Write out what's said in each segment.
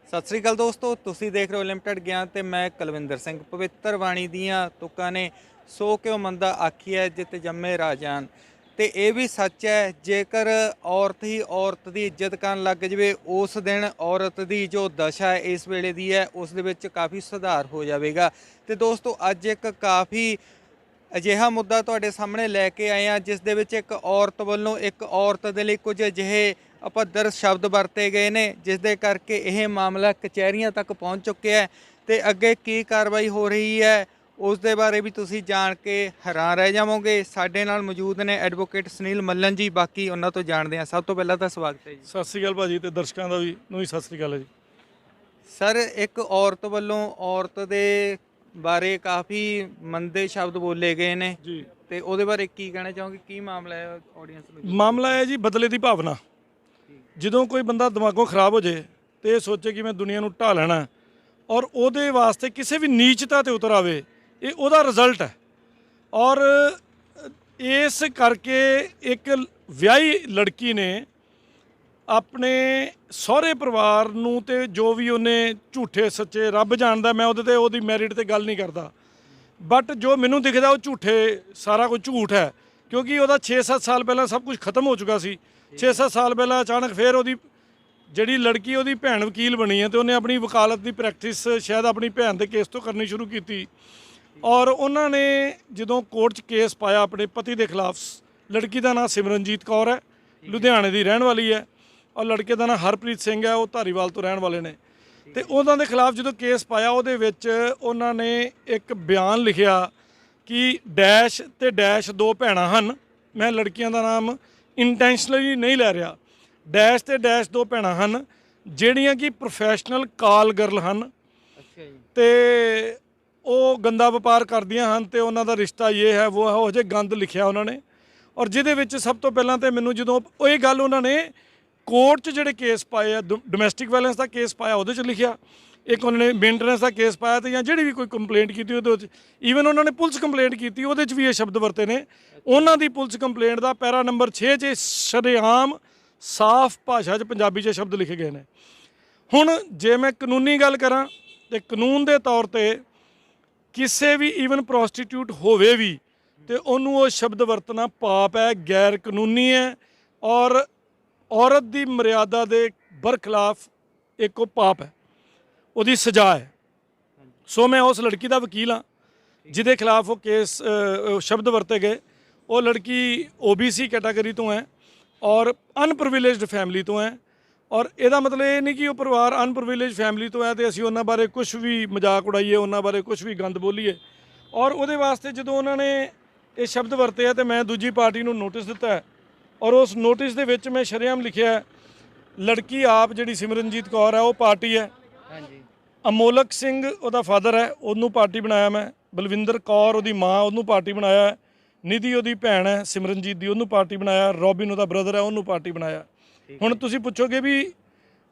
ਸਤਿ ਸ੍ਰੀ ਅਕਾਲ ਦੋਸਤੋ, ਤੁਸੀਂ ਦੇਖ ਰਹੇ ਹੋ ਲਿਮਟਿਡ ਗਿਆਨ ਤੇ ਮੈਂ ਕੁਲਵਿੰਦਰ ਸਿੰਘ। ਪਵਿੱਤਰ ਬਾਣੀ ਦੀਆਂ ਤੁਕਾਂ ਨੇ ਸੋ ਕਿਉ ਮੰਦਾ ਆਖੀਐ ਜਿਤ ਜੰਮੇ ਰਾਜਾਨ। ਤੇ ਇਹ ਵੀ ਸੱਚ ਹੈ, ਜੇਕਰ ਔਰਤ ਹੀ ਔਰਤ ਦੀ ਇੱਜ਼ਤ ਕਰਨ ਲੱਗ ਜਾਵੇ, ਉਸ ਦਿਨ ਔਰਤ ਦੀ ਜੋ ਦਸ਼ਾ ਹੈ ਇਸ ਵੇਲੇ ਦੀ ਹੈ ਉਸ ਦੇ ਵਿੱਚ ਕਾਫੀ ਸੁਧਾਰ ਹੋ ਜਾਵੇਗਾ। ਤੇ ਦੋਸਤੋ, ਅੱਜ ਇੱਕ ਕਾਫੀ ਅਜਿਹਾ ਮੁੱਦਾ ਤੁਹਾਡੇ ਸਾਹਮਣੇ ਲੈ ਕੇ ਆਏ ਹਾਂ ਜਿਸ ਦੇ ਵਿੱਚ ਇੱਕ ਔਰਤ ਵੱਲੋਂ ਇੱਕ ਔਰਤ ਦੇ ਲਈ ਕੁਝ ਅਜਿਹੇ ਅਪੱਧਰ ਸ਼ਬਦ ਵਰਤੇ ਗਏ ਨੇ, ਜਿਸ ਦੇ ਕਰਕੇ ਇਹ ਮਾਮਲਾ ਕਚਹਿਰੀਆਂ ਤੱਕ ਪਹੁੰਚ ਚੁੱਕਿਆ ਹੈ। ਤੇ ਅੱਗੇ ਕੀ ਕਾਰਵਾਈ ਹੋ ਰਹੀ ਹੈ ਉਸ ਦੇ ਬਾਰੇ ਵੀ ਤੁਸੀਂ ਜਾਣ ਕੇ ਹੈਰਾਨ ਰਹਿ ਜਾਵੋਗੇ। ਸਾਡੇ ਨਾਲ ਮੌਜੂਦ ਨੇ ਐਡਵੋਕੇਟ ਸੁਨੀਲ ਮੱਲਨ ਜੀ, ਬਾਕੀ ਉਹਨਾਂ ਤੋਂ ਜਾਣਦੇ ਹਾਂ। ਸਭ ਤੋਂ ਪਹਿਲਾਂ ਤਾਂ ਸਵਾਗਤ ਹੈ ਜੀ। ਸਤਿ ਸ਼੍ਰੀ ਅਕਾਲ ਭਾਜੀ, ਤੇ ਦਰਸ਼ਕਾਂ ਦਾ ਵੀ ਸਤਿ ਸ਼੍ਰੀ ਅਕਾਲ ਹੈ ਜੀ। ਸਰ, ਇੱਕ ਔਰਤ ਵੱਲੋਂ ਔਰਤ ਦੇ ਬਾਰੇ ਕਾਫੀ ਮੰਦੇ ਸ਼ਬਦ ਬੋਲੇ ਗਏ ਨੇ ਜੀ, ਤੇ ਉਹਦੇ ਬਾਰੇ ਕੀ ਕਹਿਣਾ ਚਾਹੋਗੇ? ਕੀ ਮਾਮਲਾ ਹੈ ਆਡੀਅנס ਨੂੰ? ਮਾਮਲਾ ਹੈ ਜੀ ਬਦਲੇ ਦੀ ਭਾਵਨਾ। ਜਦੋਂ ਕੋਈ ਬੰਦਾ ਦਿਮਾਗੋਂ ਖਰਾਬ ਹੋ ਜੇ ਤੇ ਇਹ ਸੋਚੇ ਕਿ ਮੈਂ ਦੁਨੀਆ ਨੂੰ ਢਾਹ ਲੈਣਾ ਔਰ ਉਹਦੇ ਵਾਸਤੇ ਕਿਸੇ ਵੀ ਨੀਚਤਾ ਤੇ ਉਤਰ ਆਵੇ, ਇਹ ਉਹਦਾ ਰਿਜ਼ਲਟ ਹੈ। ਔਰ ਇਸ ਕਰਕੇ ਇੱਕ ਵਿਆਹੀ ਲੜਕੀ ਨੇ ਆਪਣੇ ਸਹੁਰੇ ਪਰਿਵਾਰ ਨੂੰ ਤੇ ਜੋ ਵੀ ਉਹਨੇ ਝੂਠੇ ਸੱਚੇ ਰੱਬ ਜਾਣਦਾ, ਮੈਂ ਉਹਦੇ ਤੇ ਉਹਦੀ ਮੈਰਿਟ ਤੇ ਗੱਲ ਨਹੀਂ ਕਰਦਾ, ਬਟ ਜੋ ਮੈਨੂੰ ਦਿਖਦਾ ਉਹ ਝੂਠੇ, ਸਾਰਾ ਕੁਝ ਝੂਠ ਹੈ। ਕਿਉਂਕਿ ਉਹਦਾ 6-7 ਸਾਲ ਪਹਿਲਾਂ ਸਭ ਕੁਝ ਖਤਮ ਹੋ ਚੁੱਕਾ ਸੀ। 6-7 ਸਾਲ ਪਹਿਲਾਂ ਅਚਾਨਕ ਫਿਰ ਉਹਦੀ ਜਿਹੜੀ ਲੜਕੀ ਉਹਦੀ ਭੈਣ ਵਕੀਲ ਬਣੀ ਹੈ ਤੇ ਉਹਨੇ ਆਪਣੀ ਵਕਾਲਤ ਦੀ ਪ੍ਰੈਕਟਿਸ ਸ਼ਾਇਦ ਆਪਣੀ ਭੈਣ ਦੇ ਕੇਸ ਤੋਂ ਕਰਨੀ ਸ਼ੁਰੂ ਕੀਤੀ। ਔਰ ਉਹਨਾਂ ਨੇ ਜਦੋਂ ਕੋਰਟ 'ਚ ਕੇਸ ਪਾਇਆ ਆਪਣੇ ਪਤੀ ਦੇ ਖਿਲਾਫ, ਲੜਕੀ ਦਾ ਨਾਂ ਸਿਮਰਨਜੀਤ ਕੌਰ ਹੈ, ਲੁਧਿਆਣੇ ਦੀ ਰਹਿਣ ਵਾਲੀ ਹੈ, ਔਰ ਲੜਕੇ ਦਾ ਨਾਂ ਹਰਪ੍ਰੀਤ ਸਿੰਘ ਹੈ, ਉਹ ਧਾਰੀਵਾਲ ਤੋਂ ਰਹਿਣ ਵਾਲੇ ਨੇ। ਤੇ ਉਹਨਾਂ ਦੇ ਖਿਲਾਫ ਜਦੋਂ ਕੇਸ ਪਾਇਆ, ਉਹਦੇ ਵਿੱਚ ਉਹਨਾਂ ਨੇ ਇੱਕ ਬਿਆਨ ਲਿਖਿਆ ਕਿ ਡੈਸ਼ ਤੇ ਡੈਸ਼ ਦੋ ਭੈਣਾਂ ਹਨ। ਮੈਂ ਲੜਕੀਆਂ ਦਾ ਨਾਮ ਇੰਟੈਂਸ਼ਨਲੀ ਨਹੀਂ ਲੈ ਰਿਹਾ। ਡੈਸ਼ ਤੇ ਡੈਸ਼ ਦੋ ਭੈਣਾਂ ਹਨ ਜਿਹੜੀਆਂ ਕਿ ਪ੍ਰੋਫੈਸ਼ਨਲ ਕਾਲ ਗਰਲ ਹਨ। ਅੱਛਾ ਜੀ। ਤੇ ਉਹ ਗੰਦਾ ਵਪਾਰ ਕਰਦੀਆਂ ਹਨ ਤੇ ਉਹਨਾਂ ਦਾ ਰਿਸ਼ਤਾ ਇਹ ਹੈ ਉਹ ਹੈ, ਉਹ ਜਿਹੇ ਗੰਦ ਲਿਖਿਆ ਉਹਨਾਂ ਨੇ। ਔਰ ਜਿਹਦੇ ਵਿੱਚ ਸਭ ਤੋਂ ਪਹਿਲਾਂ ਤੇ ਮੈਨੂੰ ਜਦੋਂ ਉਹ ਇਹ ਗੱਲ ਉਹਨਾਂ ਨੇ ਕੋਰਟ 'ਚ ਜਿਹੜੇ ਕੇਸ ਪਾਏ ਆ, ਡੋਮੈਸਟਿਕ ਵਾਇਲੈਂਸ ਦਾ ਕੇਸ ਪਾਇਆ ਉਹਦੇ 'ਚ ਲਿਖਿਆ, ਇੱਕ ਉਹਨਾਂ ਨੇ ਮੇਨਟੇਨੈਂਸ ਦਾ ਕੇਸ ਪਾਇਆ, ਤੇ ਜਾਂ ਜਿਹੜੀ ਵੀ ਕੋਈ ਕੰਪਲੇਂਟ ਕੀਤੀ ਉਹਦੇ ਵਿੱਚ, ਈਵਨ ਉਹਨਾਂ ਨੇ ਪੁਲਿਸ ਕੰਪਲੇਂਟ ਕੀਤੀ ਉਹਦੇ 'ਚ ਵੀ ਇਹ ਸ਼ਬਦ ਵਰਤੇ ਨੇ। ਉਹਨਾਂ ਦੀ ਪੁਲਿਸ ਕੰਪਲੇਂਟ ਦਾ ਪੈਰਾ ਨੰਬਰ 6 'ਚ ਸ਼ਰੇਆਮ ਸਾਫ਼ ਭਾਸ਼ਾ 'ਚ ਪੰਜਾਬੀ 'ਚ ਸ਼ਬਦ ਲਿਖੇ ਗਏ ਨੇ। ਹੁਣ ਜੇ ਮੈਂ ਕਾਨੂੰਨੀ ਗੱਲ ਕਰਾਂ ਤੇ ਕਾਨੂੰਨ ਦੇ ਤੌਰ ਤੇ ਕਿਸੇ ਵੀ ਈਵਨ ਪ੍ਰੋਸਟੀਟਿਊਟ ਹੋਵੇ ਵੀ ਤੇ ਉਹਨੂੰ ਉਹ ਸ਼ਬਦ ਵਰਤਣਾ ਪਾਪ ਹੈ, ਗੈਰ ਕਾਨੂੰਨੀ ਹੈ, ਔਰ ਔਰਤ ਦੀ ਮਰਿਆਦਾ ਦੇ ਬਰਖਿਲਾਫ ਇੱਕ ਉਹ ਪਾਪ ਹੈ, ਉਹਦੀ ਸਜ਼ਾ ਹੈ। ਸੋ ਮੈਂ ਉਸ ਲੜਕੀ ਦਾ ਵਕੀਲ ਹਾਂ ਜਿਹਦੇ ਖਿਲਾਫ ਉਹ ਕੇਸ ਸ਼ਬਦ ਵਰਤੇ ਗਏ। ਉਹ ਲੜਕੀ OBC ਕੈਟਾਗਰੀ ਤੋਂ ਹੈ ਔਰ ਅਨਪ੍ਰਿਵਿਲੇਜਡ ਫੈਮਿਲੀ ਤੋਂ ਹੈ। ਔਰ ਇਹਦਾ ਮਤਲਬ ਇਹ ਨਹੀਂ ਕਿ ਉਹ ਪਰਿਵਾਰ ਅਨਪ੍ਰਿਵਿਲੇਜ ਫੈਮਿਲੀ ਤੋਂ ਹੈ ਤੇ ਅਸੀਂ ਉਹਨਾਂ ਬਾਰੇ ਕੁਝ ਵੀ ਮਜ਼ਾਕ ਉਡਾਈਏ, ਉਹਨਾਂ ਬਾਰੇ ਕੁਝ ਵੀ ਗੰਦ ਬੋਲੀਏ। ਔਰ ਉਹਦੇ ਵਾਸਤੇ ਜਦੋਂ ਉਹਨਾਂ ਨੇ ਇਹ ਸ਼ਬਦ ਵਰਤੇ ਆ ਤੇ ਮੈਂ ਦੂਜੀ ਪਾਰਟੀ ਨੂੰ ਨੋਟਿਸ ਦਿੱਤਾ ਹੈ, ਔਰ ਉਸ ਨੋਟਿਸ ਦੇ ਵਿੱਚ ਮੈਂ ਸ਼ਰੇਆਮ ਲਿਖਿਆ ਲੜਕੀ ਆਪ ਜਿਹੜੀ ਸਿਮਰਨਜੀਤ ਕੌਰ ਹੈ ਉਹ ਪਾਰਟੀ ਹੈ, ਹਾਂਜੀ। ਅਮੋਲਕ ਸਿੰਘ ਉਹਦਾ ਫਾਦਰ ਹੈ, ਉਹਨੂੰ ਪਾਰਟੀ ਬਣਾਇਆ ਮੈਂ, ਬਲਵਿੰਦਰ ਕੌਰ ਉਹਦੀ ਮਾਂ, ਉਹਨੂੰ ਪਾਰਟੀ ਬਣਾਇਆ, ਨਿਧੀ ਉਹਦੀ ਭੈਣ ਹੈ ਸਿਮਰਨਜੀਤ ਦੀ, ਉਹਨੂੰ ਪਾਰਟੀ ਬਣਾਇਆ, ਰੋਬਿਨ ਉਹਦਾ ਬ੍ਰਦਰ ਹੈ, ਉਹਨੂੰ ਪਾਰਟੀ ਬਣਾਇਆ। ਹੁਣ ਤੁਸੀਂ ਪੁੱਛੋਗੇ ਵੀ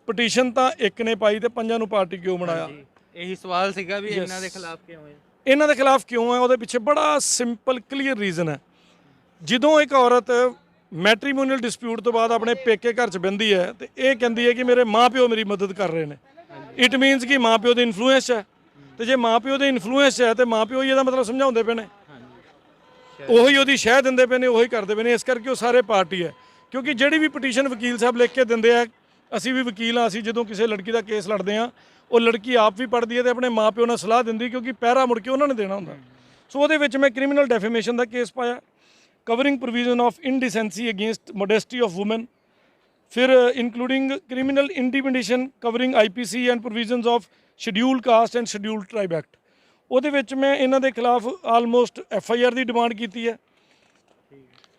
ਪਟੀਸ਼ਨ ਤਾਂ ਇੱਕ ਨੇ ਪਾਈ ਤੇ ਪੰਜਾਂ ਨੂੰ ਪਾਰਟੀ ਕਿਉਂ ਬਣਾਇਆ? ਇਹੀ ਸਵਾਲ ਸੀਗਾ ਵੀ ਇਹਨਾਂ ਦੇ ਖਿਲਾਫ ਕਿਉਂ ਹੈ? ਇਹਨਾਂ ਦੇ ਖਿਲਾਫ ਕਿਉਂ ਹੈ? ਉਹਦੇ ਪਿੱਛੇ ਬੜਾ ਸਿੰਪਲ ਕਲੀਅਰ ਰੀਜ਼ਨ ਹੈ। ਜਦੋਂ ਇੱਕ ਔਰਤ ਮੈਟਰੀਮੋਨੀਅਲ ਡਿਸਪਿਊਟ ਤੋਂ ਬਾਅਦ ਆਪਣੇ ਪੇਕੇ ਘਰ 'ਚ ਬਹਿੰਦੀ ਹੈ ਤੇ ਇਹ ਕਹਿੰਦੀ ਹੈ ਕਿ ਮੇਰੇ ਮਾਂ-ਪਿਓ ਮੇਰੀ ਮਦਦ ਕਰ ਰਹੇ ਨੇ, ਇਟ ਮੀਨਸ ਕਿ ਮਾਂ-ਪਿਓ ਦੇ ਇਨਫਲੂਐਂਸ ਹੈ। ਤੇ ਜੇ ਮਾਂ-ਪਿਓ ਦੇ ਇਨਫਲੂਐਂਸ ਹੈ ਤੇ ਮਾਂ-ਪਿਓ ਹੀ ਇਹਦਾ ਮਤਲਬ ਸਮਝਾਉਂਦੇ ਪਏ ਨੇ, ਉਹੀ ਉਹਦੀ ਸ਼ਹਿ ਦਿੰਦੇ ਪਏ ਨੇ, ਉਹੀ ਕਰਦੇ ਪਏ ਨੇ। ਇਸ ਕਰਕੇ ਉਹ ਸਾਰੇ ਪਾਰਟੀ ਹੈ। ਕਿਉਂਕਿ ਜਿਹੜੀ ਵੀ ਪਟੀਸ਼ਨ ਵਕੀਲ ਸਾਹਿਬ ਲਿਖ ਕੇ ਦਿੰਦੇ ਆ, ਅਸੀਂ ਵੀ ਵਕੀਲ ਹਾਂ, ਅਸੀਂ ਜਦੋਂ ਕਿਸੇ ਲੜਕੀ ਦਾ ਕੇਸ ਲੜਦੇ ਹਾਂ ਉਹ ਲੜਕੀ ਆਪ ਵੀ ਪੜ੍ਹਦੀ ਹੈ ਤੇ ਆਪਣੇ ਮਾਂ-ਪਿਓ ਨਾਲ ਸਲਾਹ ਦਿੰਦੀ, ਕਿਉਂਕਿ ਪਹਿਰਾ ਮੁੜ ਕੇ ਉਹਨਾਂ ਨੇ ਦੇਣਾ ਹੁੰਦਾ। ਸੋ ਉਹਦੇ ਵਿੱਚ ਮੈਂ ਕ੍ਰਿਮੀਨਲ ਡੈਫੇਮੇਸ਼ਨ ਦਾ ਕੇਸ ਪਾਇਆ, covering provision of indecency against modesty of woman, ਫਿਰ including criminal intimidation covering IPC and provisions of scheduled caste and scheduled tribe act. ਉਹਦੇ ਵਿੱਚ ਮੈਂ ਇਹਨਾਂ ਦੇ ਖਿਲਾਫ ਆਲਮੋਸਟ FIR ਦੀ ਡਿਮਾਂਡ ਕੀਤੀ ਹੈ।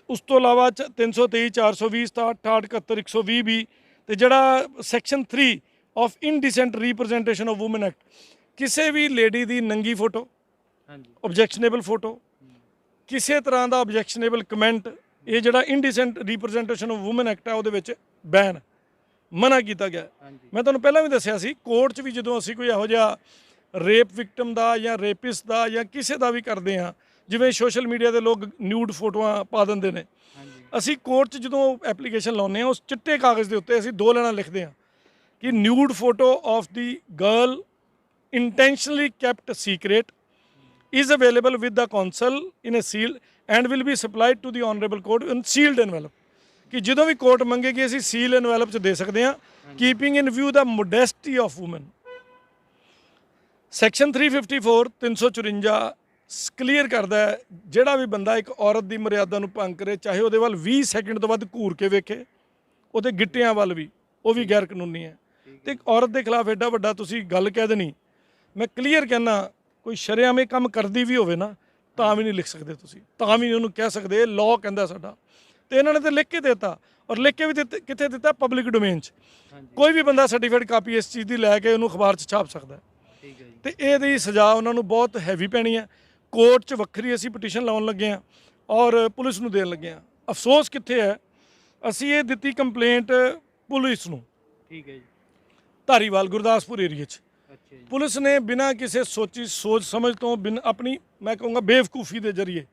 ਉਸ ਤੋਂ ਇਲਾਵਾ 323, 420, 67, 71, 120 ਵੀ, ਤੇ ਜਿਹੜਾ section 3 of indecent representation of woman act, ਕਿਸੇ ਵੀ ਲੇਡੀ ਦੀ ਨੰਗੀ ਫੋਟੋ, ਆਬਜੈਕਸ਼ਨੇਬਲ ਫੋਟੋ, ਕਿਸੇ ਤਰ੍ਹਾਂ ਦਾ ਆਬਜੈਕਸ਼ਨੇਬਲ ਕਮੈਂਟ, ਇਹ ਜਿਹੜਾ ਇਨਡੀਸੈਂਟ ਰੀਪ੍ਰੈਜ਼ੈਂਟੇਸ਼ਨ ਆਫ ਵੂਮਨ ਐਕਟ ਹੈ ਉਹਦੇ ਵਿੱਚ ਬੈਨ, ਮਨਾ ਕੀਤਾ ਗਿਆ। ਮੈਂ ਤੁਹਾਨੂੰ ਪਹਿਲਾਂ ਵੀ ਦੱਸਿਆ ਸੀ, ਕੋਰਟ 'ਚ ਵੀ ਜਦੋਂ ਅਸੀਂ ਕੋਈ ਇਹੋ ਜਿਹਾ ਰੇਪ ਵਿਕਟਮ ਦਾ ਜਾਂ ਰੇਪਿਸਟ ਦਾ ਜਾਂ ਕਿਸੇ ਦਾ ਵੀ ਕਰਦੇ ਹਾਂ, ਜਿਵੇਂ ਸੋਸ਼ਲ ਮੀਡੀਆ ਦੇ ਲੋਕ ਨਿਊਡ ਫੋਟੋਆਂ ਪਾ ਦਿੰਦੇ ਨੇ, ਅਸੀਂ ਕੋਰਟ 'ਚ ਜਦੋਂ ਐਪਲੀਕੇਸ਼ਨ ਲਾਉਂਦੇ ਹਾਂ ਉਸ ਚਿੱਟੇ ਕਾਗਜ਼ ਦੇ ਉੱਤੇ ਅਸੀਂ 2 ਲਾਈਨਾਂ ਲਿਖਦੇ ਹਾਂ ਕਿ nude photo of the girl intentionally kept secret is available with the council in a sealed and will be supplied to the honorable court in sealed envelope ਕਿ ਜਦੋਂ ਵੀ ਕੋਰਟ ਮੰਗੇਗੀ ਅਸੀਂ ਸੀਲ ਐਨਵੈਲਪ ਚ ਦੇ ਸਕਦੇ ਹਾਂ ਕੀਪਿੰਗ ਇਨ ਵਿਊ ਦਾ modesty of woman. Section 354 354 clear ਕਰਦਾ ਹੈ ਜਿਹੜਾ ਵੀ ਬੰਦਾ ਇੱਕ ਔਰਤ ਦੀ ਮਰਿਆਦਾ ਨੂੰ ਭੰਗ ਕਰੇ ਚਾਹੇ ਉਹਦੇ ਵੱਲ 20 ਸੈਕਿੰਡ ਤੋਂ ਵੱਧ ਘੂਰ ਕੇ ਵੇਖੇ ਉਹਦੇ ਗਿੱਟਿਆਂ ਵੱਲ ਵੀ ਉਹ ਵੀ ਗੈਰ ਕਾਨੂੰਨੀ ਹੈ। ਤੇ ਇੱਕ ਔਰਤ ਦੇ ਖਿਲਾਫ ਐਡਾ ਵੱਡਾ ਤੁਸੀਂ ਗੱਲ ਕਹਿ ਦੇਣੀ, ਮੈਂ ਕਲੀਅਰ ਕਹਿਣਾ ਕੋਈ ਸ਼ਰੇਆਮ ਇਹ ਕੰਮ ਕਰਦੀ ਵੀ ਹੋਵੇ ਨਾ ਤਾਂ ਵੀ ਨਹੀਂ ਲਿਖ ਸਕਦੇ ਤੁਸੀਂ, ਤਾਂ ਵੀ ਨਹੀਂ ਉਹਨੂੰ ਕਹਿ ਸਕਦੇ ਇਹ ਲਾਅ ਕਹਿੰਦਾ ਸਾਡਾ। ਤੇ ਇਹਨਾਂ ਨੇ ਤਾਂ ਲਿਖ ਕੇ ਦਿੱਤਾ ਔਰ ਲਿਖ ਕੇ ਵੀ ਕਿੱਥੇ ਦਿੱਤਾ ਪਬਲਿਕ ਡੋਮੇਨ 'ਚ। ਕੋਈ ਵੀ ਬੰਦਾ ਸਰਟੀਫਿਕੇਟ ਕਾਪੀ ਇਸ ਚੀਜ਼ ਦੀ ਲੈ ਕੇ ਉਹਨੂੰ ਅਖਬਾਰ 'ਚ ਛਾਪ ਸਕਦਾ। ਤੇ ਇਹਦੀ ਸਜ਼ਾ ਉਹਨਾਂ ਨੂੰ ਬਹੁਤ ਹੈਵੀ ਪੈਣੀ ਹੈ। ਕੋਰਟ 'ਚ ਵੱਖਰੀ ਅਸੀਂ ਪਟੀਸ਼ਨ ਲਾਉਣ ਲੱਗੇ ਹਾਂ ਔਰ ਪੁਲਿਸ ਨੂੰ ਦੇਣ ਲੱਗੇ ਹਾਂ। ਅਫਸੋਸ ਕਿੱਥੇ ਹੈ, ਅਸੀਂ ਇਹ ਦਿੱਤੀ ਕੰਪਲੇਂਟ ਪੁਲਿਸ ਨੂੰ, ਠੀਕ ਹੈ ਜੀ, ਧਾਰੀਵਾਲ ਗੁਰਦਾਸਪੁਰ ਏਰੀਏ 'ਚ। ਪੁਲਿਸ ਨੇ ਬਿਨਾਂ ਕਿਸੇ ਸੋਚ ਸਮਝ ਤੋਂ ਆਪਣੀ ਮੈਂ ਕਹੂੰਗਾ ਬੇਵਕੂਫੀ ਦੇ ਜ਼ਰੀਏ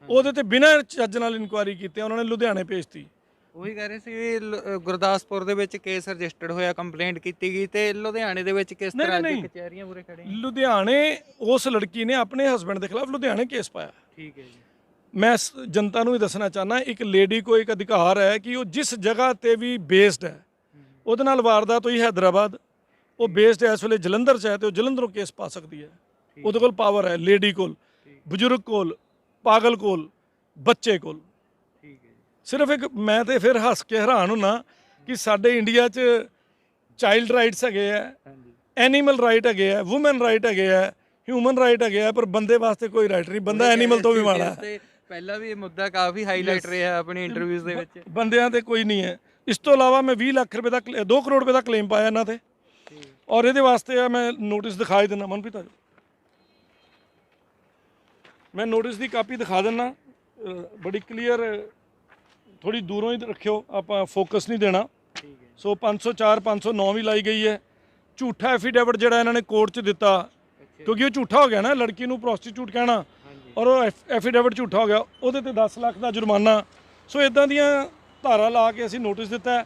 ਉਹਦੇ ਤੇ ਬਿਨਾਂ ਚੱਜ ਨਾਲ ਇਨਕੁਆਇਰੀ ਕੀਤੀ ਉਹਨਾਂ ਨੇ ਲੁਧਿਆਣੇ ਭੇਜਤੀ। ਉਹੀ ਕਹਿ ਰਹੇ ਸੀ ਵੀ ਗੁਰਦਾਸਪੁਰ ਦੇ ਵਿੱਚ ਕੇਸ ਰਜਿਸਟਰਡ ਹੋਇਆ, ਕੰਪਲੇਂਟ ਕੀਤੀ ਗਈ, ਤੇ ਲੁਧਿਆਣੇ ਦੇ ਵਿੱਚ ਕਿਸ ਤਰ੍ਹਾਂ ਦੀ ਕਚਹਿਰੀਆਂ ਮੂਰੇ ਖੜੇ? ਲੁਧਿਆਣੇ ਉਸ ਲੜਕੀ ਨੇ ਆਪਣੇ ਹਸਬੰਡ ਦੇ ਖਿਲਾਫ ਲੁਧਿਆਣੇ ਕੇਸ ਪਾਇਆ। ਠੀਕ ਹੈ ਜੀ। ਮੈਂ ਜਨਤਾ ਨੂੰ ਵੀ ਦੱਸਣਾ ਚਾਹੁੰਦਾ ਇੱਕ ਲੇਡੀ ਕੋ ਇੱਕ ਅਧਿਕਾਰ ਹੈ ਕਿ ਉਹ ਜਿਸ ਜਗ੍ਹਾ ਤੇ ਵੀ ਬੇਸਡ ਹੈ ਉਹਦੇ ਨਾਲ ਵਾਰਦਾਤ ਹੋਈ ਹੈਦਰਾਬਾਦ, ਉਹ ਬੇਸਡ ਇਸ ਵੇਲੇ ਜਲੰਧਰ 'ਚ ਹੈ ਤੇ ਉਹ ਜਲੰਧਰੋਂ ਕੇਸ ਪਾ ਸਕਦੀ ਹੈ। ਉਹਦੇ ਕੋਲ ਪਾਵਰ ਹੈ, ਲੇਡੀ ਕੋਲ, ਬਜ਼ੁਰਗ ਕੋਲ, ਪਾਗਲ ਕੋਲ, ਬੱਚੇ ਕੋਲ। ਸਿਰਫ ਇੱਕ ਮੈਂ ਤੇ ਫਿਰ ਹੱਸ ਕੇ ਹੈਰਾਨ ਹੁੰਨਾ ਕਿ ਸਾਡੇ ਇੰਡੀਆ 'ਚ ਚਾਈਲਡ ਰਾਈਟਸ ਹੈਗੇ ਆ, ਐਨੀਮਲ ਰਾਈਟ ਹੈਗੇ ਆ, ਵੂਮਨ ਰਾਈਟ ਹੈਗੇ ਆ, ਹਿਊਮਨ ਰਾਈਟ ਹੈਗੇ ਆ, ਪਰ ਬੰਦੇ ਵਾਸਤੇ ਕੋਈ ਰਾਈਟ ਨਹੀਂ। ਬੰਦਾ ਐਨੀਮਲ ਤੋਂ ਵੀ ਮਾੜਾ ਹੈ। ਪਹਿਲਾਂ ਵੀ ਇਹ ਮੁੱਦਾ ਕਾਫੀ ਹਾਈਲਾਈਟ ਰਿਹਾ ਆਪਣੀ ਇੰਟਰਵਿਊਜ਼ ਦੇ ਵਿੱਚ। ਬੰਦਿਆਂ ਤੇ ਕੋਈ ਨਹੀਂ ਹੈ। ਇਸ ਤੋਂ ਇਲਾਵਾ ਮੈਂ 20 ਲੱਖ ਰੁਪਏ ਦਾ 2 ਕਰੋੜ ਰੁਪਏ ਦਾ ਕਲੇਮ ਪਾਇਆ ਇਹਨਾਂ ਤੇ ਔਰ ਇਹਦੇ ਵਾਸਤੇ ਮੈਂ ਨੋਟਿਸ ਦਿਖਾਈ ਦਿੰਦਾ। ਮਨਪ੍ਰੀਤ ਆ ਜਾਓ, ਮੈਂ ਨੋਟਿਸ ਦੀ ਕਾਪੀ ਦਿਖਾ ਦਿੰਦਾ, ਬੜੀ ਕਲੀਅਰ, ਥੋੜੀ ਦੂਰੋਂ ਹੀ ਰੱਖਿਓ, ਆਪਾਂ ਫੋਕਸ ਨਹੀਂ ਦੇਣਾ। ਸੋ 504 509 ਵੀ ਲਾਈ ਗਈ ਹੈ। ਝੂਠਾ ਐਫੀਡੇਵਿਟ ਜਿਹੜਾ ਇਹਨਾਂ ਨੇ ਕੋਰਟ 'ਚ ਦਿੱਤਾ ਕਿਉਂਕਿ ਉਹ ਝੂਠਾ ਹੋ ਗਿਆ ਨਾ, ਲੜਕੀ ਨੂੰ ਪ੍ਰੋਸਟੀਟਿਊਟ ਕਹਿਣਾ ਔਰ ਉਹ ਐਫੀਡੇਵਿਟ ਝੂਠਾ ਹੋ ਗਿਆ, ਉਹਦੇ ਤੇ 10 ਲੱਖ ਦਾ ਜੁਰਮਾਨਾ। ਸੋ ਇਦਾਂ ਦੀਆਂ ਧਾਰਾ ਲਾ ਕੇ ਅਸੀਂ ਨੋਟਿਸ ਦਿੱਤਾ।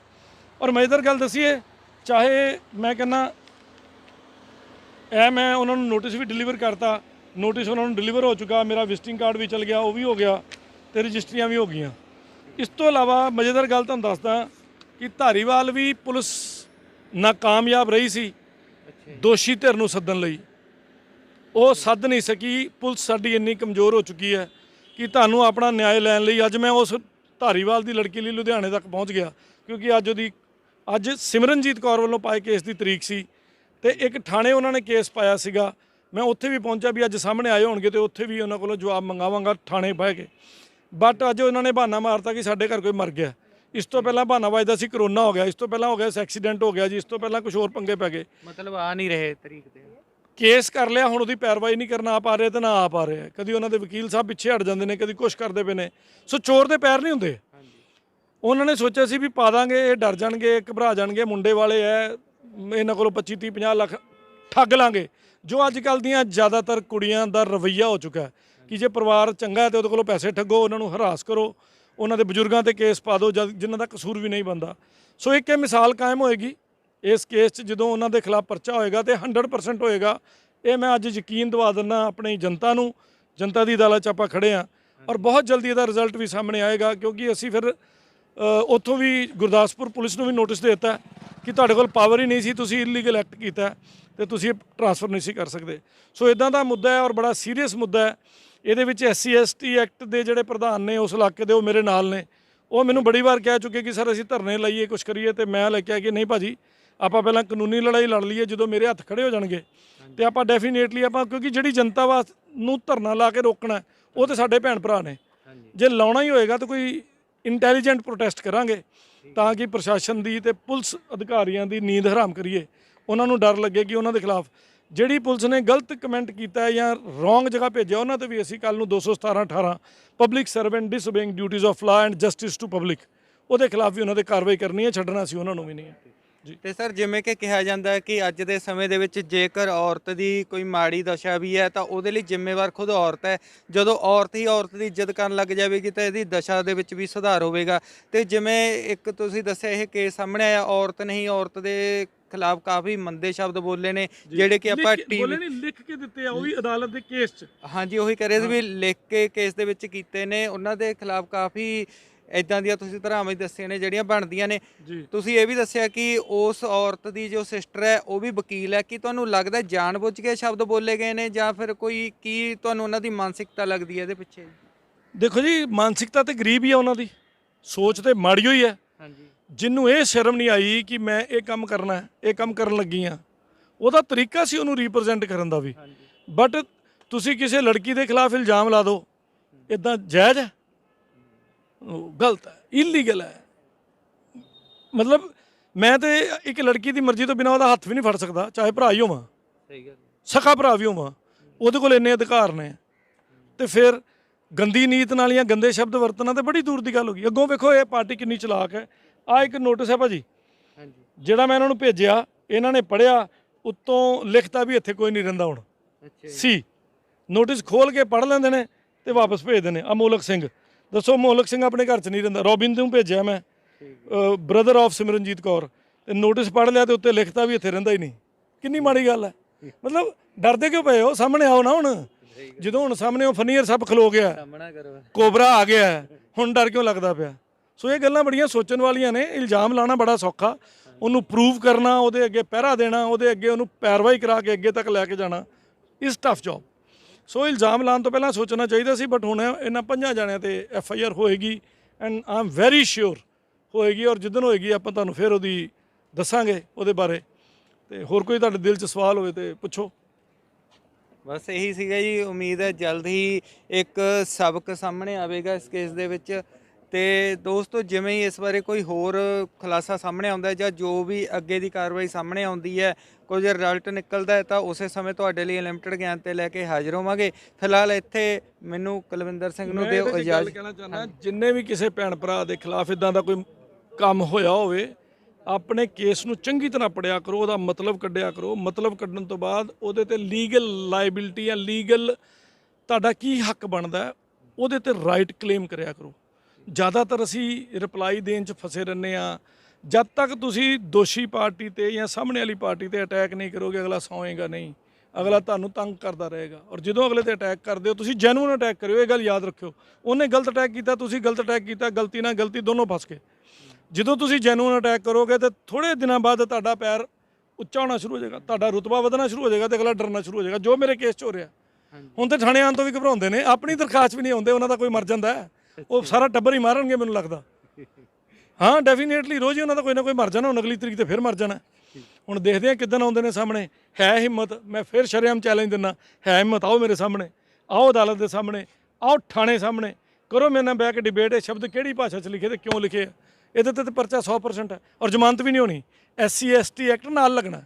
ਔਰ ਮਜ਼ੇਦਾਰ ਗੱਲ ਦੱਸੀਏ, ਚਾਹੇ ਮੈਂ ਕਹਿੰਦਾ ਮੈਂ ਉਹਨਾਂ ਨੂੰ ਨੋਟਿਸ ਵੀ ਡਿਲੀਵਰ ਕਰਤਾ, ਨੋਟਿਸ ਉਹਨਾਂ ਨੂੰ ਡਿਲੀਵਰ ਹੋ ਚੁੱਕਾ, ਮੇਰਾ ਵਿਜ਼ਿਟਿੰਗ ਕਾਰਡ ਵੀ ਚਲ ਗਿਆ, ਉਹ ਵੀ ਹੋ ਗਿਆ ਤੇ ਰਜਿਸਟਰੀਆਂ ਵੀ ਹੋ ਗਈਆਂ। ਇਸ ਤੋਂ ਇਲਾਵਾ ਮਜ਼ੇਦਾਰ ਗੱਲ ਤੁਹਾਨੂੰ ਦੱਸਦਾ ਕਿ ਧਾਰੀਵਾਲ ਵੀ ਪੁਲਿਸ ਨਾਕਾਮਯਾਬ ਰਹੀ ਸੀ ਦੋਸ਼ੀ ਧਿਰ ਨੂੰ ਸੱਦਣ ਲਈ, ਉਹ ਸੱਦ ਨਹੀਂ ਸਕੀ। ਪੁਲਿਸ ਸਾਡੀ ਇੰਨੀ ਕਮਜ਼ੋਰ ਹੋ ਚੁੱਕੀ ਹੈ ਕਿ ਤੁਹਾਨੂੰ ਆਪਣਾ ਨਿਆਂ ਲੈਣ ਲਈ ਅੱਜ ਮੈਂ ਉਸ ਧਾਰੀਵਾਲ ਦੀ ਲੜਕੀ ਲਈ ਲੁਧਿਆਣੇ ਤੱਕ ਪਹੁੰਚ ਗਿਆ ਕਿਉਂਕਿ ਅੱਜ ਸਿਮਰਨਜੀਤ ਕੌਰ ਵੱਲੋਂ ਪਾਏ ਕੇਸ ਦੀ ਤਰੀਕ ਸੀ ਤੇ ਇੱਕ ਥਾਣੇ ਉਹਨਾਂ ਨੇ ਕੇਸ ਪਾਇਆ ਸੀਗਾ। ਮੈਂ ਉੱਥੇ ਵੀ ਪਹੁੰਚਿਆ ਵੀ ਅੱਜ ਸਾਹਮਣੇ ਆਏ ਹੋਣਗੇ ਤੇ ਉੱਥੇ ਵੀ ਉਹਨਾਂ ਕੋਲੋਂ ਜਵਾਬ ਮੰਗਾਵਾਂਗਾ ਥਾਣੇ ਬਹਿ ਕੇ। ਬਟ ਅੱਜ ਉਹਨਾਂ ਨੇ ਬਹਾਨਾ ਮਾਰਤਾ ਕਿ ਸਾਡੇ ਘਰ ਕੋਈ ਮਰ ਗਿਆ। ਇਸ ਤੋਂ ਪਹਿਲਾਂ ਬਹਾਨਾ ਵੱਜਦਾ ਸੀ ਕਰੋਨਾ ਹੋ ਗਿਆ, ਇਸ ਤੋਂ ਪਹਿਲਾਂ ਹੋ ਗਿਆ ਐਕਸੀਡੈਂਟ ਹੋ ਗਿਆ ਜੀ, ਇਸ ਤੋਂ ਪਹਿਲਾਂ ਕੁਝ ਹੋਰ ਪੰਗੇ ਪੈ ਗਏ। ਮਤਲਬ ਆ ਨਹੀਂ ਰਹੇ ਤਰੀਕ ਤੇ ਕੇਸ ਕਰ ਲਿਆ, ਹੁਣ ਉਹਦੀ ਪੈਰਵਾਈ ਨਹੀਂ ਕਰਨਾ ਆ ਪਾ ਰਹੇ ਤੇ ਨਾ ਆ ਪਾ ਰਹੇ। ਕਦੀ ਉਹਨਾਂ ਦੇ ਵਕੀਲ ਸਾਹਿਬ ਪਿੱਛੇ ਹਟ ਜਾਂਦੇ ਨੇ, ਕਦੀ ਕੁਛ ਕਰਦੇ ਪਏ ਨੇ। ਸੋ ਚੋਰ ਦੇ ਪੈਰ ਨਹੀਂ ਹੁੰਦੇ। ਉਹਨਾਂ ਨੇ ਸੋਚਿਆ ਸੀ ਵੀ ਪਾ ਦਾਂਗੇ, ਇਹ ਡਰ ਜਾਣਗੇ, ਘਬਰਾ ਜਾਣਗੇ, ਮੁੰਡੇ ਵਾਲੇ ਐ, ਇਹਨਾਂ ਕੋਲੋਂ 25 30 50 ਲੱਖ ਠੱਗ ਲਾਂਗੇ। ਜੋ ਅੱਜ ਕੱਲ੍ਹ ਦੀਆਂ ਜ਼ਿਆਦਾਤਰ ਕੁੜੀਆਂ ਦਾ ਰਵੱਈਆ ਹੋ ਚੁੱਕਾ ਕਿ ਜੇ ਪਰਿਵਾਰ ਚੰਗਾ ਹੈ ਤੇ ਉਹਦੇ ਕੋਲੋਂ ਪੈਸੇ ਠੱਗੋ, ਉਹਨਾਂ ਨੂੰ ਹਰਾਸ ਕਰੋ, ਉਹਨਾਂ ਦੇ ਬਜ਼ੁਰਗਾਂ ਤੇ ਕੇਸ ਪਾ ਦਿਓ ਜਿਨ੍ਹਾਂ ਦਾ ਕਸੂਰ ਵੀ ਨਹੀਂ ਬਣਦਾ। ਸੋ ਇੱਕ ਇਹ ਮਿਸਾਲ ਕਾਇਮ ਹੋਏਗੀ ਇਸ ਕੇਸ 'ਚ ਜਦੋਂ ਉਹਨਾਂ ਦੇ ਖਿਲਾਫ ਪਰਚਾ ਹੋਏਗਾ ਤੇ 100% ਹੋਏਗਾ। ਇਹ ਮੈਂ ਅੱਜ ਯਕੀਨ ਦਿਵਾ ਦਿੰਦਾ ਆਪਣੀ ਜਨਤਾ ਨੂੰ। ਜਨਤਾ ਦੀ ਅਦਾਲਤ 'ਚ ਆਪਾਂ ਖੜੇ ਹਾਂ ਔਰ ਬਹੁਤ ਜਲਦੀ ਇਹਦਾ ਰਿਜ਼ਲਟ ਵੀ ਸਾਹਮਣੇ ਆਏਗਾ ਕਿਉਂਕਿ ਅਸੀਂ ਫਿਰ ਉੱਥੋਂ ਵੀ ਗੁਰਦਾਸਪੁਰ ਪੁਲਿਸ ਨੂੰ ਵੀ ਨੋਟਿਸ ਦੇ ਦਿੱਤਾ ਕਿ ਤੁਹਾਡੇ ਕੋਲ ਪਾਵਰ ਹੀ ਨਹੀਂ ਸੀ, ਤੁਸੀਂ ਇਲੀਗਲ ਐਕਟ ਕੀਤਾ ਤੇ ਤੁਸੀਂ ਟ੍ਰਾਂਸਫਰ ਨਹੀਂ ਸੀ ਕਰ ਸਕਦੇ। ਸੋ ਇਦਾਂ ਦਾ ਮੁੱਦਾ ਹੈ ਔਰ ਬੜਾ ਸੀਰੀਅਸ ਮੁੱਦਾ ਹੈ। ਇਹਦੇ ਵਿੱਚ SC ST ਐਕਟ ਦੇ ਜਿਹੜੇ ਪ੍ਰਧਾਨ ਨੇ ਉਸ ਇਲਾਕੇ ਦੇ, ਉਹ ਮੇਰੇ ਨਾਲ ਨੇ, ਉਹ ਮੈਨੂੰ ਬੜੀ ਵਾਰ ਕਹਿ ਚੁੱਕੇ ਕਿ ਸਰ ਅਸੀਂ ਧਰਨੇ ਲਾਈਏ, ਕੁਛ ਕਰੀਏ, ਤੇ ਮੈਂ ਲੈ ਕੇ ਆ ਕਿ ਨਹੀਂ ਭਾਜੀ ਆਪਾਂ ਪਹਿਲਾਂ ਕਾਨੂੰਨੀ ਲੜਾਈ ਲੜ ਲਈਏ, ਜਦੋਂ ਮੇਰੇ ਹੱਥ ਖੜੇ ਹੋ ਜਾਣਗੇ ਤੇ ਆਪਾਂ ਡੈਫੀਨੇਟਲੀ ਆਪਾਂ, ਕਿਉਂਕਿ ਜਿਹੜੀ ਜਨਤਾ ਨੂੰ ਧਰਨਾ ਲਾ ਕੇ ਰੋਕਣਾ ਉਹ ਤੇ ਸਾਡੇ ਭੈਣ ਭਰਾ ਨੇ। ਜੇ ਲਾਉਣਾ ਹੀ ਹੋਏਗਾ ਤਾਂ ਕੋਈ ਇੰਟੈਲੀਜੈਂਟ ਪ੍ਰੋਟੈਸਟ ਕਰਾਂਗੇ ਤਾਂ ਕਿ ਪ੍ਰਸ਼ਾਸਨ ਦੀ ਤੇ ਪੁਲਿਸ ਅਧਿਕਾਰੀਆਂ ਦੀ ਨੀਂਦ ਹਰਾਮ ਕਰੀਏ, ਉਹਨਾਂ ਨੂੰ ਡਰ ਲੱਗੇ ਕਿ ਉਹਨਾਂ ਦੇ ਖਿਲਾਫ ਜਿਹੜੀ ਪੁਲਿਸ ਨੇ ਗਲਤ ਕਮੈਂਟ ਕੀਤਾ ਜਾਂ ਰੋਂਗ ਜਗ੍ਹਾ ਭੇਜਿਆ ਉਹਨਾਂ ਤੇ ਵੀ ਅਸੀਂ ਕੱਲ ਨੂੰ 217 18 public servant disobeying duties of law and justice to public, ਉਹਦੇ ਖਿਲਾਫ ਵੀ ਉਹਨਾਂ ਦੇ ਕਾਰਵਾਈ ਕਰਨੀ ਹੈ, ਛੱਡਣਾ ਸੀ ਉਹਨਾਂ ਨੂੰ ਵੀ ਨਹੀਂ ਹੈ। ਜੀ। ਤੇ ਸਰ ਜਿਵੇਂ ਕਿ ਕਿਹਾ ਜਾਂਦਾ ਹੈ ਕਿ ਅੱਜ ਦੇ ਸਮੇਂ ਦੇ ਵਿੱਚ ਜੇਕਰ ਔਰਤ ਦੀ ਕੋਈ ਮਾੜੀ ਦਸ਼ਾ ਵੀ ਹੈ ਤਾਂ ਉਹਦੇ ਲਈ ਜ਼ਿੰਮੇਵਾਰ ਖੁਦ ਔਰਤ ਹੈ। ਜਦੋਂ ਔਰਤ ਹੀ ਔਰਤ ਦੀ ਇੱਜ਼ਤ ਕਰਨ ਲੱਗ ਜਾਵੇਗੀ ਤਾਂ ਇਹਦੀ ਦਸ਼ਾ ਦੇ ਵਿੱਚ ਵੀ ਸੁਧਾਰ ਹੋਵੇਗਾ। ਤੇ ਜਿਵੇਂ ਇੱਕ ਤੁਸੀਂ ਦੱਸਿਆ ਇਹ ਕੇਸ ਸਾਹਮਣੇ ਆਇਆ, ਔਰਤ ਨੇ ਹੀ ਔਰਤ ਦੇ ਖਿਲਾਫ ਕਾਫੀ ਮੰਦੇ ਸ਼ਬਦ ਬੋਲੇ ਨੇ ਜਿਹੜੇ ਕਿ ਆਪਾਂ ਬੋਲੇ ਟੀਵੀ ਨਹੀਂ, ਲਿਖ ਕੇ ਦਿੱਤੇ ਆ ਉਹ ਵੀ ਅਦਾਲਤ ਦੇ ਕੇਸ 'ਚ। ਹਾਂਜੀ ਉਹੀ ਕਹਿ ਰਹੇ ਸੀ ਵੀ ਲਿਖ ਕੇ ਕੇਸ ਦੇ ਵਿੱਚ ਕੀਤੇ ਨੇ, ਉਹਨਾਂ ਦੇ ਖਿਲਾਫ ਕਾਫੀ ਇਦਾਂ ਦੀਆਂ ਤੁਸੀਂ ਧਾਰਾਵਾਂ ਦੱਸੀਆਂ ਨੇ ਜਿਹੜੀਆਂ ਬਣਦੀਆਂ ਨੇ। ਜੀ। ਤੁਸੀਂ ਇਹ ਵੀ ਦੱਸਿਆ ਕਿ ਉਸ ਔਰਤ ਦੀ ਜੋ ਸਿਸਟਰ ਹੈ ਉਹ ਵੀ ਵਕੀਲ ਹੈ। ਕੀ ਤੁਹਾਨੂੰ ਲੱਗਦਾ ਜਾਣਬੁੱਝ ਕੇ ਸ਼ਬਦ ਬੋਲੇ ਗਏ ਨੇ ਜਾਂ ਫਿਰ ਕੋਈ ਕੀ ਤੁਹਾਨੂੰ ਉਹਨਾਂ ਦੀ ਮਾਨਸਿਕਤਾ ਲੱਗਦੀ ਹੈ ਇਹਦੇ ਪਿੱਛੇ? ਦੇਖੋ ਜੀ, ਮਾਨਸਿਕਤਾ ਤੇ ਗਰੀਬ ਹੀ ਆ ਉਹਨਾਂ ਦੀ, ਸੋਚ ਤੇ ਮਾੜੀ ਹੋਈ ਹੈ। ਹਾਂਜੀ ਜਿਹਨੂੰ ਇਹ ਸ਼ਰਮ ਨਹੀਂ ਆਈ ਕਿ ਮੈਂ ਇਹ ਕੰਮ ਕਰਨਾ ਹੈ, ਇਹ ਕੰਮ ਕਰਨ ਲੱਗੀ ਆ, ਉਹਦਾ ਤਰੀਕਾ ਸੀ ਉਹਨੂੰ ਰਿਪਰੈਜ਼ੈਂਟ ਕਰਨ ਦਾ ਵੀ। ਬਟ ਤੁਸੀਂ ਕਿਸੇ ਲੜਕੀ ਦੇ ਖਿਲਾਫ ਇਲਜ਼ਾਮ ਲਾ ਦਿਓ, ਇਦਾਂ ਜਾਇਜ਼ ਹੈ? ਉਹ ਗਲਤ ਹੈ, ਇਲੀਗਲ ਹੈ। ਮਤਲਬ ਮੈਂ ਤੇ ਇੱਕ ਲੜਕੀ ਦੀ ਮਰਜ਼ੀ ਤੋਂ ਬਿਨਾਂ ਉਹਦਾ ਹੱਥ ਵੀ ਨਹੀਂ ਫੜ ਸਕਦਾ, ਚਾਹੇ ਭਰਾ ਹੀ ਹੋਵਾਂ, ਸਹੀ ਗੱਲ, ਸਖਾ ਭਰਾ ਵੀ ਹੋਵਾਂ, ਉਹਦੇ ਕੋਲ ਇੰਨੇ ਅਧਿਕਾਰ ਨੇ। ਤੇ ਫਿਰ ਗੰਦੀ ਨੀਤ ਨਾਲ ਜਾਂ ਗੰਦੇ ਸ਼ਬਦ ਵਰਤਣਾ ਤੇ ਬੜੀ ਦੂਰ ਦੀ ਗੱਲ ਹੋ ਗਈ। ਅੱਗੋਂ ਵੇਖੋ ਇਹ ਪਾਰਟੀ ਕਿੰਨੀ ਚਲਾਕ ਹੈ। ਆ ਇੱਕ ਨੋਟਿਸ ਹੈ ਭਾਜੀ, ਜਿਹੜਾ ਮੈਂ ਇਹਨਾਂ ਨੂੰ ਭੇਜਿਆ, ਇਹਨਾਂ ਨੇ ਪੜ੍ਹਿਆ, ਉੱਤੋਂ ਲਿਖਤਾ ਵੀ ਇੱਥੇ ਕੋਈ ਨਹੀਂ ਰਹਿੰਦਾ ਹੁਣ। ਸੀ ਨੋਟਿਸ ਖੋਲ ਕੇ ਪੜ੍ਹ ਲੈਂਦੇ ਨੇ ਤੇ ਵਾਪਸ ਭੇਜਦੇ ਨੇ। ਅਮੋਲਕ ਸਿੰਘ, ਦੱਸੋ ਮੋਲਕ ਸਿੰਘ ਆਪਣੇ ਘਰ 'ਚ ਨਹੀਂ ਰਹਿੰਦਾ। ਰੋਬਿਨ ਨੂੰ ਭੇਜਿਆ ਮੈਂ, ਬ੍ਰਦਰ ਆਫ ਸਿਮਰਨਜੀਤ ਕੌਰ, ਤੇ ਨੋਟਿਸ ਪੜ੍ਹ ਲਿਆ ਤੇ ਉੱਤੇ ਲਿਖਤਾ ਵੀ ਇੱਥੇ ਰਹਿੰਦਾ ਹੀ ਨਹੀਂ। ਕਿੰਨੀ ਮਾੜੀ ਗੱਲ ਹੈ। ਮਤਲਬ ਡਰਦੇ ਕਿਉਂ ਪਏ ਹੋ? ਸਾਹਮਣੇ ਆਓ ਨਾ। ਹੁਣ ਜਦੋਂ ਹੁਣ ਸਾਹਮਣੇ ਉਹ ਫਨੀਅਰ ਸਭ ਖਲੋ ਗਿਆ, ਕੋਬਰਾ ਆ ਗਿਆ, ਹੁਣ ਡਰ ਕਿਉਂ ਲੱਗਦਾ ਪਿਆ? ਸੋ ਇਹ ਗੱਲਾਂ ਬੜੀਆਂ ਸੋਚਣ ਵਾਲੀਆਂ ਨੇ। ਇਲਜ਼ਾਮ ਲਾਉਣਾ ਬੜਾ ਸੌਖਾ, ਉਹਨੂੰ ਪ੍ਰੂਵ ਕਰਨਾ, ਉਹਦੇ ਅੱਗੇ ਪਹਿਰਾ ਦੇਣਾ, ਉਹਦੇ ਅੱਗੇ ਉਹਨੂੰ ਪੈਰਵਾਈ ਕਰਾ ਕੇ ਅੱਗੇ ਤੱਕ ਲੈ ਕੇ ਜਾਣਾ ਇਜ਼ ਟਫ ਜੌਬ। ਸੋ ਇਲਜ਼ਾਮ ਲਾਉਣ ਤੋਂ ਪਹਿਲਾਂ ਸੋਚਣਾ ਚਾਹੀਦਾ ਸੀ। ਬਟ ਹੁਣ ਇਹਨਾਂ 5 ਜਣਿਆਂ ਤੇ FIR ਹੋਏਗੀ and I am very sure ਹੋਏਗੀ। ਔਰ ਜਿੱਦਣ ਹੋਏਗੀ ਆਪਾਂ ਤੁਹਾਨੂੰ ਫਿਰ ਉਹਦੀ ਦੱਸਾਂਗੇ ਉਹਦੇ ਬਾਰੇ। ਤੇ ਹੋਰ ਕੋਈ ਤੁਹਾਡੇ ਦਿਲ 'ਚ ਸਵਾਲ ਹੋਵੇ ਤੇ ਪੁੱਛੋ। ਬਸ ਇਹੀ ਸੀਗਾ ਜੀ। ਉਮੀਦ ਹੈ ਜਲਦ ਹੀ ਇੱਕ ਸਬਕ ਸਾਹਮਣੇ ਆਵੇਗਾ ਇਸ ਕੇਸ ਦੇ ਵਿੱਚ। ਤੇ ਦੋਸਤੋ ਜਿਵੇਂ ਹੀ ਇਸ ਬਾਰੇ ਕੋਈ ਹੋਰ ਖੁਲਾਸਾ ਸਾਹਮਣੇ ਆਉਂਦਾ ਜਾਂ ਜੋ ਵੀ ਅੱਗੇ ਦੀ ਕਾਰਵਾਈ ਸਾਹਮਣੇ ਆਉਂਦੀ ਹੈ, ਕੁਝ ਰਿਜ਼ਲਟ ਨਿਕਲਦਾ ਹੈ, ਤਾਂ ਉਸੇ ਸਮੇਂ ਤੁਹਾਡੇ ਲਈ ਲਿਮਟਿਡ ਗਿਆਨ ਤੇ ਲੈ ਕੇ ਹਾਜ਼ਰ ਹੋਵਾਂਗੇ। ਫਿਲਹਾਲ ਇੱਥੇ ਮੈਨੂੰ ਕੁਲਵਿੰਦਰ ਸਿੰਘ ਨੂੰ ਦਿਓ ਇਜਾਜ਼ਤ। ਕਹਿਣਾ ਚਾਹੁੰਦਾ, ਜਿੰਨੇ ਵੀ ਕਿਸੇ ਭੈਣ ਭਰਾ ਦੇ ਖਿਲਾਫ ਇਦਾਂ ਦਾ ਕੋਈ ਕੰਮ ਹੋਇਆ ਹੋਵੇ, ਆਪਣੇ ਕੇਸ ਨੂੰ ਚੰਗੀ ਤਰ੍ਹਾਂ ਪੜਿਆ ਕਰੋ, ਉਹਦਾ ਮਤਲਬ ਕੱਢਿਆ ਕਰੋ। ਮਤਲਬ ਕੱਢਣ ਤੋਂ ਬਾਅਦ ਉਹਦੇ ਤੇ ਲੀਗਲ ਲਾਇਬਿਲਿਟੀ ਜਾਂ ਲੀਗਲ ਤੁਹਾਡਾ ਕੀ ਹੱਕ ਬਣਦਾ ਉਹਦੇ ਤੇ ਰਾਈਟ ਕਲੇਮ ਕਰਿਆ ਕਰੋ। ਜ਼ਿਆਦਾਤਰ ਅਸੀਂ ਰਿਪਲਾਈ ਦੇਣ 'ਚ ਫਸੇ ਰਹਿੰਦੇ ਆ। ਜਦ ਤੱਕ ਤੁਸੀਂ ਦੋਸ਼ੀ ਪਾਰਟੀ ਤੇ ਜਾਂ ਸਾਹਮਣੇ ਵਾਲੀ ਪਾਰਟੀ ਤੇ ਅਟੈਕ ਨਹੀਂ ਕਰੋਗੇ, ਅਗਲਾ ਸੌਂਏਗਾ ਨਹੀਂ, ਅਗਲਾ ਤੁਹਾਨੂੰ ਤੰਗ ਕਰਦਾ ਰਹੇਗਾ। ਔਰ ਜਦੋਂ ਅਗਲੇ ਤੇ ਅਟੈਕ ਕਰਦੇ ਹੋ, ਤੁਸੀਂ ਜੈਨੂਇਨ ਅਟੈਕ ਕਰਿਓ। ਇਹ ਗੱਲ ਯਾਦ ਰੱਖਿਓ, ਉਹਨੇ ਗਲਤ ਅਟੈਕ ਕੀਤਾ, ਤੁਸੀਂ ਗਲਤ ਅਟੈਕ ਕੀਤਾ, ਗਲਤੀ ਨਾਲ ਗਲਤੀ ਦੋਨੋਂ ਫਸ ਗਏ। ਜਦੋਂ ਤੁਸੀਂ ਜੈਨੂਇਨ ਅਟੈਕ ਕਰੋਗੇ ਤਾਂ ਥੋੜ੍ਹੇ ਦਿਨਾਂ ਬਾਅਦ ਤੁਹਾਡਾ ਪੈਰ ਉੱਚਾ ਹੋਣਾ ਸ਼ੁਰੂ ਹੋ ਜਾਏਗਾ, ਤੁਹਾਡਾ ਰੁਤਬਾ ਵਧਣਾ ਸ਼ੁਰੂ ਹੋ ਜਾਏਗਾ ਤੇ ਅਗਲਾ ਡਰਨਾ ਸ਼ੁਰੂ ਹੋ ਜਾਏਗਾ। ਜੋ ਮੇਰੇ ਕੇਸ 'ਚ ਹੋ ਰਿਹਾ ਹੁਣ ਤੇ ਥਾਣੇ ਆਉਣ ਤੋਂ ਵੀ ਘਬਰਾਉਂਦੇ ਨੇ, ਆਪਣੀ ਦਰਖਾਸਤ ਵੀ ਨਹੀਂ ਆਉਂਦੇ। ਉਹਨਾਂ ਦਾ ਕੋਈ ਮਰ ਜਾਂਦਾ ਹੈ, ਉਹ ਸਾਰਾ ਟੱਬਰ ਹੀ ਮਾਰਨਗੇ ਮੈਨੂੰ ਲੱਗਦਾ। ਹਾਂ ਡੈਫੀਨੇਟਲੀ ਰੋਜ਼ ਹੀ ਉਹਨਾਂ ਦਾ ਕੋਈ ਨਾ ਕੋਈ ਮਰ ਜਾਣਾ, ਹੁਣ ਅਗਲੀ ਤਰੀਕ ਤੇ ਫਿਰ ਮਰ ਜਾਣਾ। ਹੁਣ ਦੇਖਦੇ ਹਾਂ ਕਿੱਦਣ ਆਉਂਦੇ ਨੇ ਸਾਹਮਣੇ। ਹੈ ਹਿੰਮਤ, ਮੈਂ ਫਿਰ ਸ਼ਰੇਆਮ ਚੈਲੰਜ ਦਿੰਦਾ, ਹੈ ਹਿੰਮਤ ਆਓ ਮੇਰੇ ਸਾਹਮਣੇ, ਆਓ ਅਦਾਲਤ ਦੇ ਸਾਹਮਣੇ, ਆਓ ਥਾਣੇ ਸਾਹਮਣੇ, ਕਰੋ ਮੇਰੇ ਨਾਲ ਬਹਿ ਕੇ ਡਿਬੇਟ। ਇਹ ਸ਼ਬਦ ਕਿਹੜੀ ਭਾਸ਼ਾ 'ਚ ਲਿਖੇ ਤੇ ਕਿਉਂ ਲਿਖੇ ਆ, ਇਹਦੇ ਤੇ ਪਰਚਾ 100% ਹੈ। ਔਰ ਜ਼ਮਾਨਤ ਵੀ ਨਹੀਂ ਹੋਣੀ। SC ST ਐਕਟ ਨਾਲ ਲੱਗਣਾ,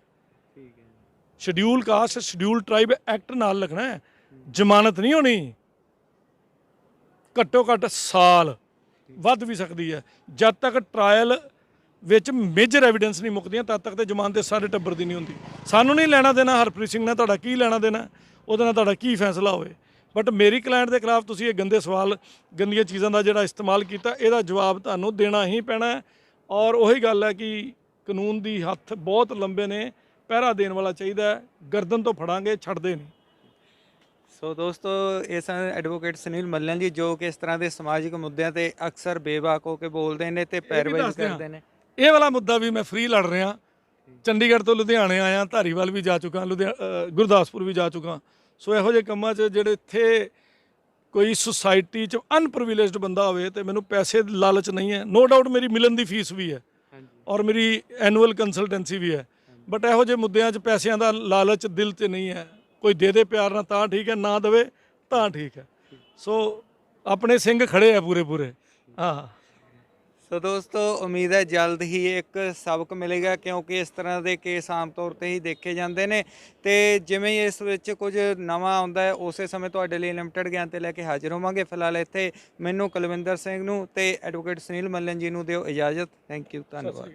schedule caste schedule tribe act ਨਾਲ ਲੱਗਣਾ ਹੈ, ਜ਼ਮਾਨਤ ਨਹੀਂ ਹੋਣੀ। ਘੱਟੋ ਘੱਟ ਸਾਲ, ਵੱਧ ਵੀ ਸਕਦੀ ਹੈ। ਜਦ ਤੱਕ ਟਰਾਇਲ ਵਿੱਚ ਮੇਜਰ ਐਵੀਡੈਂਸ ਨਹੀਂ ਮੁੱਕਦੀਆਂ, ਤਦ ਤੱਕ ਤੇ ਜ਼ਮਾਨਤ ਸਾਰੇ ਟੱਬਰ ਦੀ ਨਹੀਂ ਹੁੰਦੀ। ਸਾਨੂੰ ਨਹੀਂ ਲੈਣਾ ਦੇਣਾ ਹਰਪ੍ਰੀਤ ਸਿੰਘ ਨਾਲ, ਤੁਹਾਡਾ ਕੀ ਲੈਣਾ ਦੇਣਾ ਉਹਦੇ ਨਾਲ, ਤੁਹਾਡਾ ਕੀ ਫੈਸਲਾ ਹੋਵੇ। ਬਟ ਮੇਰੀ ਕਲਾਇੰਟ ਦੇ ਖਿਲਾਫ ਤੁਸੀਂ ਇਹ ਗੰਦੇ ਸਵਾਲ, ਗੰਦੀਆਂ ਚੀਜ਼ਾਂ ਦਾ ਜਿਹੜਾ ਇਸਤੇਮਾਲ ਕੀਤਾ, ਇਹਦਾ ਜਵਾਬ ਤੁਹਾਨੂੰ ਦੇਣਾ ਹੀ ਪੈਣਾ ਹੈ। ਔਰ ਉਹੀ ਗੱਲ ਹੈ ਕਿ ਕਾਨੂੰਨ ਦੀ ਹੱਥ ਬਹੁਤ ਲੰਬੇ ਨੇ, ਪਹਿਰਾ ਦੇਣ ਵਾਲਾ ਚਾਹੀਦਾ ਹੈ। ਗਰਦਨ ਤੋਂ ਫੜਾਂਗੇ, ਛੱਡਦੇ ਨਹੀਂ। ਸੋ ਦੋਸਤੋ, ਇਹ ਸਨ ਐਡਵੋਕੇਟ ਸੁਨੀਲ ਮੱਲਨ ਜੀ, ਜੋ ਕਿ ਇਸ ਤਰ੍ਹਾਂ ਦੇ ਸਮਾਜਿਕ ਮੁੱਦਿਆਂ ਤੇ ਅਕਸਰ ਬੇਬਾਕ ਹੋ ਕੇ ਬੋਲਦੇ ਨੇ ਤੇ ਪੈਰਵਾਈ ਕਰਦੇ ਨੇ। ਇਹ ਵਾਲਾ ਮੁੱਦਾ ਵੀ ਮੈਂ ਫ੍ਰੀ ਲੜ ਰਿਹਾ। ਚੰਡੀਗੜ੍ਹ ਤੋਂ ਲੁਧਿਆਣੇ ਆਇਆ, ਧਾਰੀਵਾਲ ਵੀ ਜਾ ਚੁੱਕਾ, ਗੁਰਦਾਸਪੁਰ ਵੀ ਜਾ ਚੁੱਕਾ। ਸੋ ਇਹੋ ਜਿਹੇ ਕੰਮਾਂ 'ਚ ਜਿਹੜੇ ਇੱਥੇ ਕੋਈ ਸੁਸਾਇਟੀ 'ਚ ਅਨਪ੍ਰਿਵਿਲੇਜਡ ਬੰਦਾ ਹੋਵੇ ਤੇ ਮੈਨੂੰ ਪੈਸੇ ਦੀ ਲਾਲਚ ਨਹੀਂ ਹੈ। ਨੋ ਡਾਊਟ ਮੇਰੀ ਮਿਲਣ ਦੀ ਫੀਸ ਵੀ ਹੈ ਔਰ ਮੇਰੀ ਐਨੂਅਲ ਕੰਸਲਟੈਂਸੀ ਵੀ ਹੈ। ਬਟ ਇਹੋ ਜਿਹੇ ਮੁੱਦਿਆਂ 'ਚ ਪੈਸਿਆਂ ਦਾ ਲਾਲਚ ਦਿਲ 'ਤੇ ਨਹੀਂ ਹੈ। ਕੋਈ ਦੇ ਦੇ ਪਿਆਰ ਨਾਲ ਤਾਂ ਠੀਕ ਹੈ, ਨਾ ਦੇਵੇ ਤਾਂ ਠੀਕ ਹੈ। ਸੋ ਆਪਣੇ ਸਿੰਘ ਖੜੇ ਆ ਪੂਰੇ। ਹਾਂ। ਸੋ ਦੋਸਤੋ, ਉਮੀਦ ਹੈ ਜਲਦ ਹੀ ਇੱਕ ਸਬਕ ਮਿਲੇਗਾ, ਕਿਉਂਕਿ ਇਸ ਤਰ੍ਹਾਂ ਦੇ ਕੇਸ ਆਮ ਤੌਰ ਤੇ ਹੀ ਦੇਖੇ ਜਾਂਦੇ ਨੇ। ਤੇ ਜਿਵੇਂ ਹੀ ਇਸ ਵਿੱਚ ਕੁਝ ਨਵਾਂ ਆਉਂਦਾ ਹੈ, ਉਸੇ ਸਮੇਂ ਤੁਹਾਡੇ ਲਈ ਲਿਮਟਿਡ ਗਿਆਨ ਤੇ ਲੈ ਕੇ ਹਾਜ਼ਰ ਹੋਵਾਂਗੇ। ਫਿਲਹਾਲ ਇੱਥੇ ਮੈਨੂੰ ਕੁਲਵਿੰਦਰ ਸਿੰਘ ਨੂੰ ਤੇ ਐਡਵੋਕੇਟ ਸੁਨੀਲ ਮੱਲਨ ਜੀ ਨੂੰ ਦਿਓ ਇਜਾਜ਼ਤ। ਥੈਂਕ ਯੂ, ਧੰਨਵਾਦ।